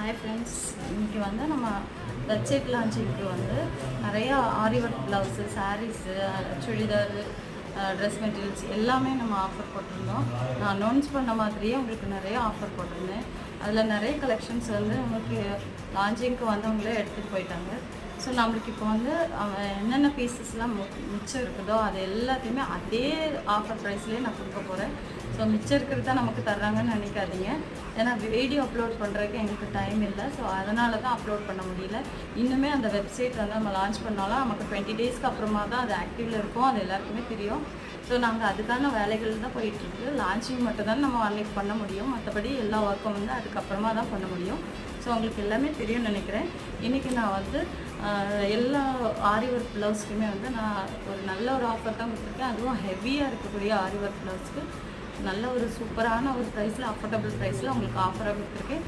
Hi friends, இன்றைக்கி வந்து நம்ம வெப்சைட் லான்ச்சிங்க்கு வந்து நிறையா aari work blouse, saris, churidar, dress materials எல்லாமே நம்ம ஆஃபர் போட்டிருந்தோம். நான் அனௌன்ஸ் பண்ண மாதிரியே உங்களுக்கு நிறைய ஆஃபர் போட்டிருந்தேன். அதில் நிறைய கலெக்ஷன்ஸ் வந்து உங்களுக்கு லான்ச்சிங்க்கு வந்தவங்களே எடுத்துகிட்டு போயிட்டாங்க. ஸோ நம்மளுக்கு இப்போ வந்து என்னென்ன பீசஸ்லாம் மிச்சம் இருக்குதோ அது எல்லாத்தையுமே அதே ஆஃபர் ப்ரைஸ்லேயே நான் கொடுக்க போகிறேன். ஸோ மிச்சம் இருக்கிறது தான் நமக்கு தர்றாங்கன்னு நினைக்காதீங்க. ஏன்னா வீடியோ அப்லோட் பண்ணுறதுக்கு எங்களுக்கு டைம் இல்லை. ஸோ அதனால தான் அப்லோட் பண்ண முடியல. இன்னுமே அந்த வெப்சைட் வந்து நம்ம லான்ச் பண்ணாலும் நமக்கு 20 டேஸ்க்கு அப்புறமா தான் அது ஆக்டிவில் இருக்கும். அது எல்லாருக்குமே தெரியும். ஸோ நாங்கள் அதுக்கான வேலைகள் தான் போயிட்டுருக்கு. லான்ச்சிங் மட்டும் தான் நம்ம அன்றைக்கி பண்ண முடியும். மற்றபடி எல்லா ஒர்க்கும் வந்து அதுக்கப்புறமா தான் பண்ண முடியும். ஸோ உங்களுக்கு எல்லாமே தெரியும்னு நினைக்கிறேன். இன்றைக்கி நான் வந்து எல்லா ஆரி ஒர்க் ப்ளவுஸ்க்குமே வந்து நான் ஒரு நல்ல ஒரு ஆஃபர் தான் கொடுத்துருக்கேன். அதுவும் ஹெவியாக இருக்கக்கூடிய ஆரி ஒர்க் ப்ளவுஸ்க்கு நல்ல ஒரு சூப்பரான ஒரு ப்ரைஸில், அஃபோர்டபுள் ப்ரைஸில் உங்களுக்கு ஆஃபராக கொடுத்துருக்கேன்.